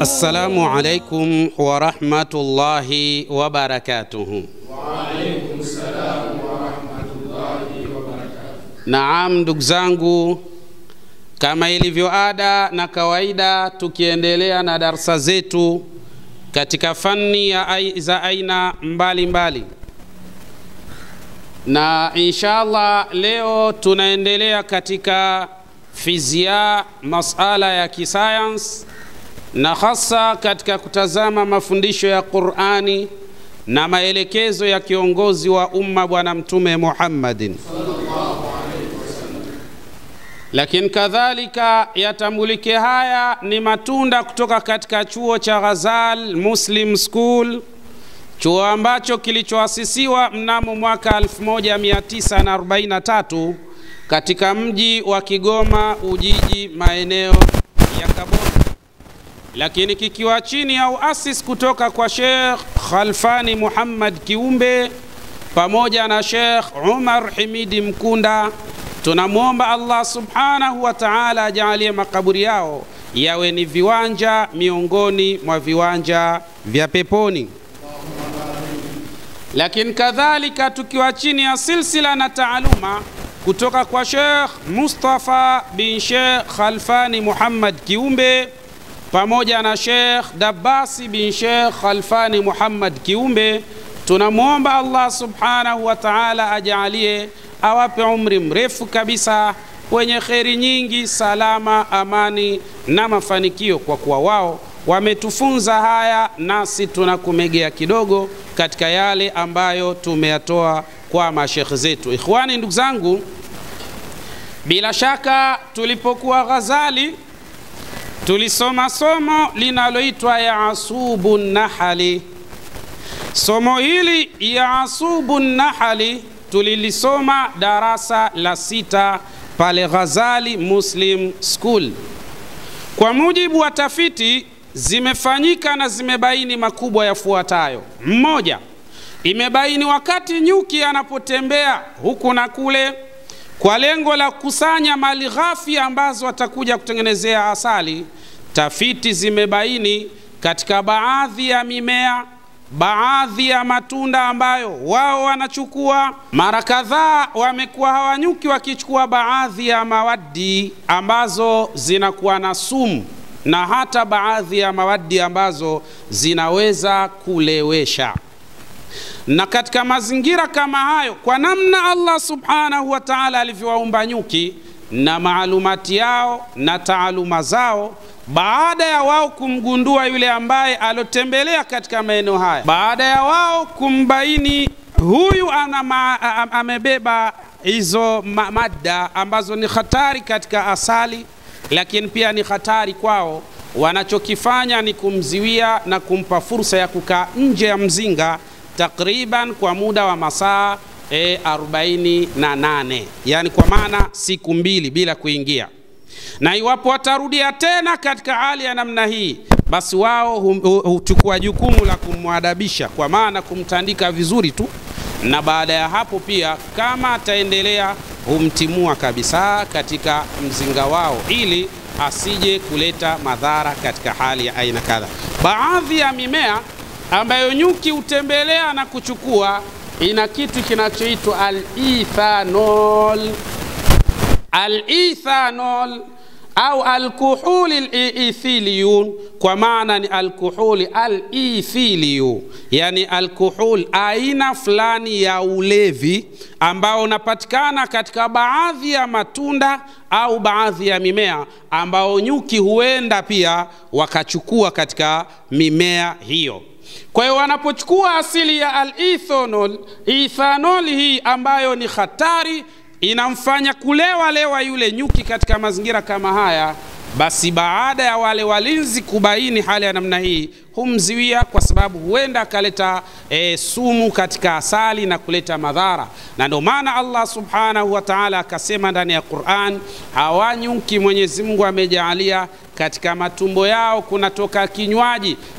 السلام عليكم ورحمة الله وبركاته. وعليكم السلام ورحمة الله وبركاته. Naam, ndugu zangu, kama ilivyo ada na kawaida, tukiendelea na darasa zetu katika fani za aina mbalimbali. Na inshallah leo tunaendelea katika fizia, masala ya kisayansi, na hasa katika kutazama mafundisho ya Qur'ani na maelekezo ya kiongozi wa umma Bwana Mtume Muhammadin sallallahu alaihi wasallam. Lakini kadhalika yatambulike haya ni matunda kutoka katika chuo cha Ghazal Muslim School, chuo ambacho kilichoasisiwa mnamo mwaka 1943 katika mji wa Kigoma Ujiji, maeneo ya Kaboni, lakini kikiwa chini au asis kutoka kwa Sheikh Khalfani Muhammad Kiumbe pamoja na Sheikh Umar Himidi Mkunda. Tunamuomba Allah subhanahu wa ta'ala ajalie makaburi yao yawe ni viwanja miongoni mwa viwanja vya peponi. Lakini kadhalika tukiwa chini ya silsila na taaluma kutoka kwa Sheikh Mustafa bin Sheikh Khalfani Muhammad Kiumbe pamoja na Sheikh Dabbasi bin Sheikh Khalfani Muhammad Kiumbe, tunamuomba Allah subhanahu wa ta'ala ajalie awape umri mrefu kabisa wenye kheri nyingi, salama, amani na mafanikio, kwa kuwa wao wametufunza haya nasi tunakumegea kidogo katika yale ambayo tumeyatoa kwa mashekhe zetu. Ikhwani, ndugu zangu, bila shaka tulipokuwa Ghazali tulisoma somo linaloitwa Ya'subun Nahali. Somo hili Ya'subun Nahali tulilisoma darasa la 6 pale Ghazali Muslim School. Kwa mujibu wa tafiti zimefanyika na zimebaini makubwa yafuatayo. Mmoja, imebaini wakati nyuki anapotembea huku na kule kwa lengo la kusanya mali ghafi ambazo watakuja kutengenezea asali, tafiti zimebaini katika baadhi ya mimea, baadhi ya matunda ambayo wao wanachukua, mara kadhaa wamekuwa hawanyuki wakichukua baadhi ya mawadi ambazo zinakuwa na sumu, na hata baadhi ya mawadi ambazo zinaweza kulewesha. Na katika mazingira kama hayo, kwa namna Allah subhanahu wa ta'ala alivyowaumba nyuki na maalumati yao na taaluma zao, baada ya wao kumgundua yule ambaye alotembelea katika maeneo haya, baada ya wao kumbaini huyu amebeba hizo mada ambazo ni hatari katika asali, lakini pia ni hatari kwao, wanachokifanya ni kumziwia na kumpa fursa ya kukaa nje ya mzinga takriban kwa muda wa masaa 48, yani kwa maana siku 2 bila kuingia. Na iwapo watarudia tena katika hali ya namna hii, basi wao huchukua jukumu la kumwadabisha, kwa maana kumtandika vizuri tu, na baada ya hapo pia kama ataendelea humtimua kabisa katika mzinga wao, ili asije kuleta madhara katika hali ya aina kadha. Baadhi ya mimea ambayo nyuki utembelea na kuchukua ina kitu kinachoitwa al-ethanol. Al-ethanol au alkoholi al-ethyliyun, kwa maana ni alkoholi al-ethyliyun, yani alkoholi aina fulani ya ulevi ambao unapatikana katika baadhi ya matunda au baadhi ya mimea ambao nyuki huenda pia wakachukua katika mimea hiyo. Kwa hiyo wanapochukua asili ya al-ethanol, ethanol hii ambayo ni hatari, inamfanya kulewa yule nyuki katika mazingira kama haya, basi baada ya wale walinzi kubaini hali ya namna hii, humziwia, kwa sababu huenda akaleta sumu katika asali na kuleta madhara. Na ndio maana Allah subhanahu wa ta'ala akasema ndani ya Qur'an, hawa nyuki Mwenyezi Mungu amejaalia katika matumbo yao kunatoka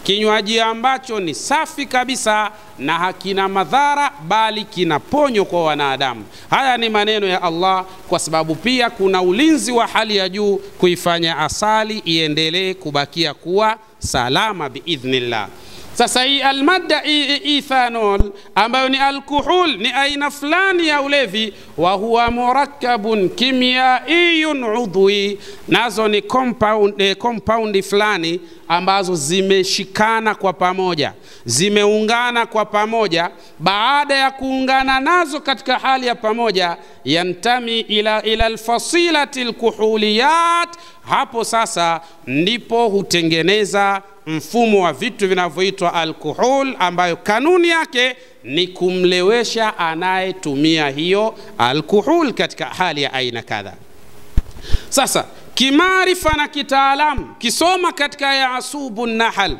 kinywaji ambacho ni safi kabisa na hakina madhara, bali kina ponyo kwa wanadamu. Haya ni maneno ya Allah, kwa sababu pia kuna ulinzi wa hali ya juu kuifanya asali iendelee kubakia kuwa salama biidhnillah. Sasa hii almadda ethanol ambayo ni alkohol ni aina fulani ya ulevi, wa huwa murakkabun kimyaiyun udwi, nazo ni compound fulani ambazo zimeshikana kwa pamoja, zimeungana kwa pamoja. Baada ya kuungana nazo katika hali ya pamoja, yantami ila alfasilati alkuhuliyat, hapo sasa ndipo hutengeneza mfumo wa vitu vinavyoitwa alkohol, ambayo kanuni yake ni kumlewesha anayetumia hiyo alkohol katika hali ya aina kadha. Sasa kimaarifa na kitaalamu, kisoma katika Yasubu Nahal,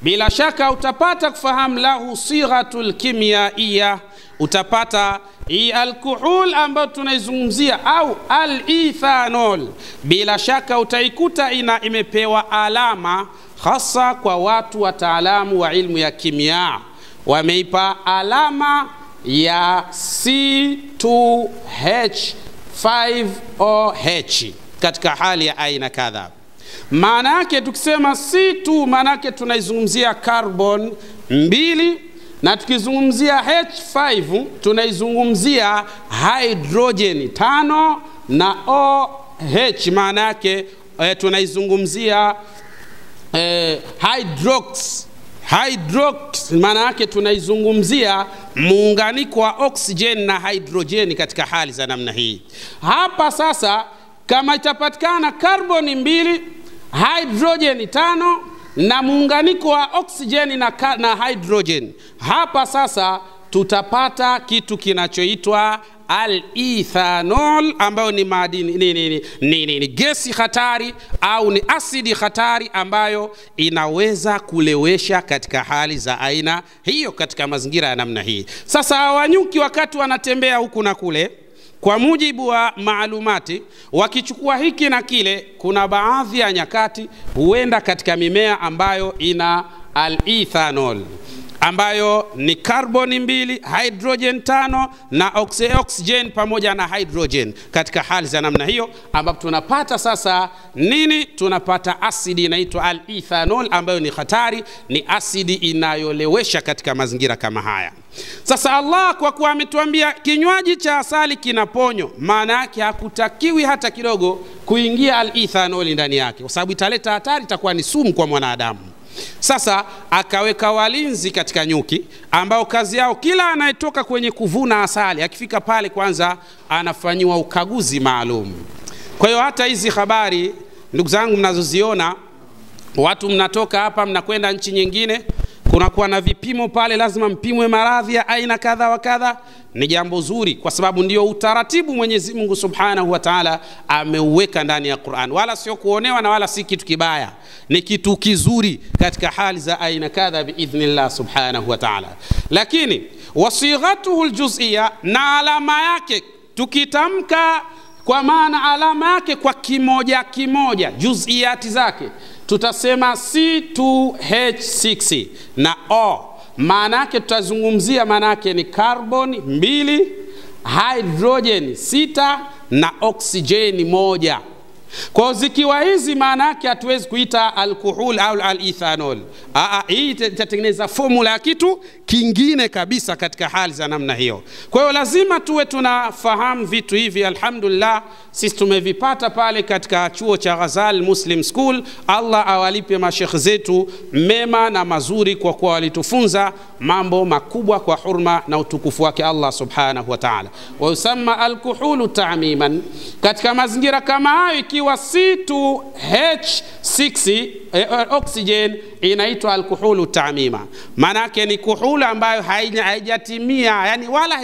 bila shaka utapata kufahamu lahu sighatul kimyaiya, utapata hii alkohol ambayo tunaizungumzia au al-ethanol, bila shaka utaikuta imepewa alama hasa kwa watu wataalamu wa ilmu ya kimia, wameipa alama ya C2H5OH katika hali ya aina kadha. Maana yake tukisema C2, maana yake tunaizungumzia carbon 2, na tukizungumzia H5 tunaizungumzia hydrogen 5, na OH maana yake tunaizungumzia hydrox maana yake tunaizungumzia muunganiko wa oxygen na hydrogen katika hali za namna hii. Hapa sasa kama itapatikana carbon 2, hydrogen 5 na muunganiko wa oxygen na hydrogen, hapa sasa tutapata kitu kinachoitwa al-ethanol, ambayo ni madini ni gesi hatari au ni asidi hatari ambayo inaweza kulewesha katika hali za aina hiyo katika mazingira ya namna hii. Sasa wanyuki wakati wanatembea huku na kule, kwa mujibu wa maalumati, wakichukua hiki na kile, kuna baadhi ya nyakati huenda katika mimea ambayo ina al-ethanol, ambayo ni carbon 2, hydrogen 5 na oxygen pamoja na hydrogen katika hali za namna hiyo, ambapo tunapata sasa nini? Tunapata asidi inaitwa al-ethanol ambayo ni hatari, ni asidi inayolewesha katika mazingira kama haya. Sasa Allah kwa kuwa ametuambia kinywaji cha asali kinaponyo, maana yake hakutakiwi hata kidogo kuingia al-ethanol ndani yake, kwa sababu italeta hatari, itakuwa ni sumu kwa mwanadamu. Sasa akaweka walinzi katika nyuki ambao kazi yao kila anayetoka kwenye kuvuna asali akifika pale kwanza anafanyiwa ukaguzi maalum. Kwa hiyo hata hizi habari ndugu zangu mnazoziona, watu mnatoka hapa mnakwenda nchi nyingine, kunakuwa na vipimo pale, lazima mpimwe maradhi ya aina kadha wa kadha, ni jambo zuri kwa sababu ndio utaratibu Mwenyezi Mungu Subhanahu wa Ta'ala ameuweka ndani ya Qur'an, wala sio kuonewa na wala si kitu kibaya, ni kitu kizuri katika hali za aina kadha biidhnillah Subhanahu wa Ta'ala. Lakini wasighatuhu aljuz'iyya, na alama yake tukitamka kwa maana alama yake kwa kimoja kimoja, juz'iyati zake tutasema C2H6 na O, maana yake tutazungumzia, maana yake ni carbon 2, hydrogen 6 na oxygen 1. Kwa zikiwa hizi maana yake hatuwezi kuita alkohol au al-ethanol. Hii itatengeneza formula ya kitu kingine kabisa katika hali za namna hiyo. Kwa hiyo lazima tuwe tunafahamu vitu hivi. Alhamdulillah sisi tumevipata pale katika chuo cha Ghazal Muslim School. Allah awalipe mashekhi zetu mema na mazuri kwa kuwa walitufunza mambo makubwa kwa hurma na utukufu wake Allah Subhanahu wa Ta'ala. Wa yusamma alkoholu ta'miman, katika mazingira kama hayo ikiwa C2H6 oxygen inaitwa alkoholu ta'mima, maana yake ni kuhulu ambayo haijatimia, yani wala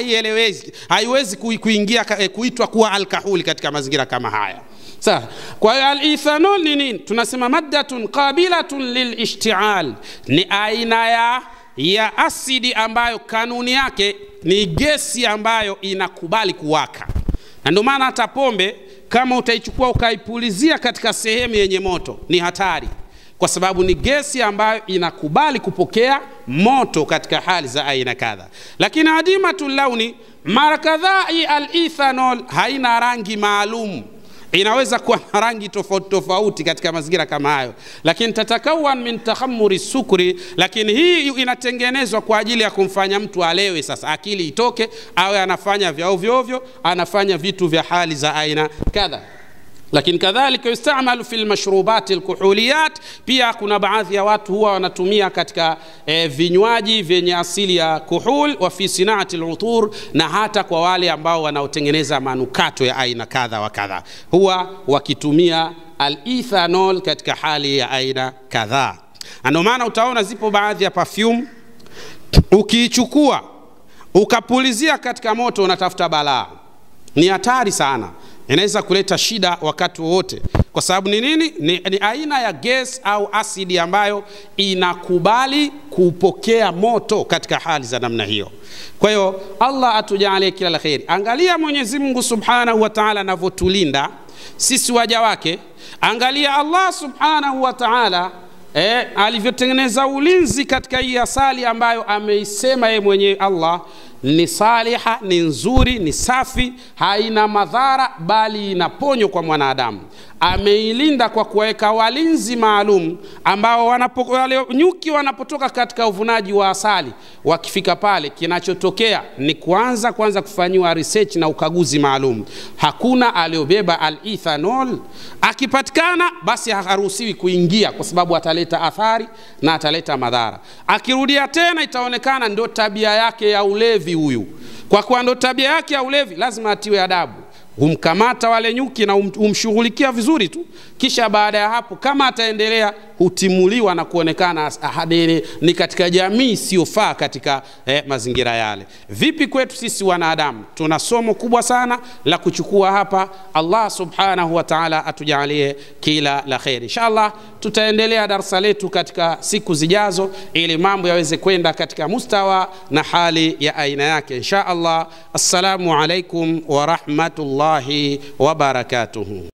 haiwezi kuingia kuitwa kuwa alkoholi katika mazingira kama haya. Sawa. Kwa hiyo al-ethanol ni nini? Tunasema maddatun qabilatun lilishti'al, ni aina ya asidi ambayo kanuni yake ni gesi ambayo inakubali kuwaka. Na ndio maana hata pombe kama utaichukua ukaipulizia katika sehemu yenye moto ni hatari, kwa sababu ni gesi ambayo inakubali kupokea moto katika hali za aina kadha. Lakini adimatul launi, mara kadhaa al-ethanol haina rangi maalum, inaweza kuwa na rangi tofauti tofauti katika mazingira kama hayo, lakini tatakawan min takhammuri sukri, lakini hii inatengenezwa kwa ajili ya kumfanya mtu alewe. Sasa akili itoke, awe anafanya vya ovyo ovyo, anafanya vitu vya hali za aina kadha. Lakini kadhalika yustamalu fil mashrubati alkuhuliyat, pia kuna baadhi ya watu huwa wanatumia katika vinywaji vyenye asili ya kuhul, wa fi sinaati alutur, na hata kwa wale ambao wanaotengeneza manukato ya aina kadha wa kadha huwa wakitumia al-ethanol katika hali ya aina kadha. Ndio maana utaona zipo baadhi ya perfume ukiichukua ukapulizia katika moto unatafuta balaa. Ni hatari sana, inaweza kuleta shida wakati wote. Kwa sababu ni nini? Ni aina ya gas au asidi ambayo inakubali kupokea moto katika hali za namna hiyo. Kwa hiyo Allah atujalie kila la kheri. Angalia Mwenyezi Mungu Subhanahu wa Ta'ala anavyotulinda sisi waja wake. Angalia Allah Subhanahu wa Ta'ala alivyotengeneza ulinzi katika hii asali ambayo ameisema yeye mwenyewe Allah ni saliha, ni nzuri, ni safi, haina madhara bali inaponyo kwa mwanadamu. Ameilinda kwa kuweka walinzi maalum ambao wale nyuki wanapotoka katika uvunaji wa asali, wakifika pale kinachotokea ni kwanza kufanywa research na ukaguzi maalum. Hakuna aliobeba al-ethanol, akipatikana basi haruhusiwi kuingia kwa sababu ataleta athari na ataleta madhara. Akirudia tena itaonekana ndio tabia yake ya ulevi huyu. Kwa kuwa ndio tabia yake ya ulevi, lazima atiwe adabu. Humkamata wale nyuki na humshughulikia vizuri tu, kisha baada ya hapo kama ataendelea hutimuliwa na kuonekana ni katika jamii isiyofaa katika mazingira yale. Vipi kwetu sisi wanadamu? Tuna somo kubwa sana la kuchukua hapa. Allah Subhanahu wa Ta'ala atujalie kila la kheri. Inshallah tutaendelea darasa letu katika siku zijazo ili mambo yaweze kwenda katika mustawa na hali ya aina yake inshallah. Assalamu alaikum wa rahmatullahi wa barakatuhu.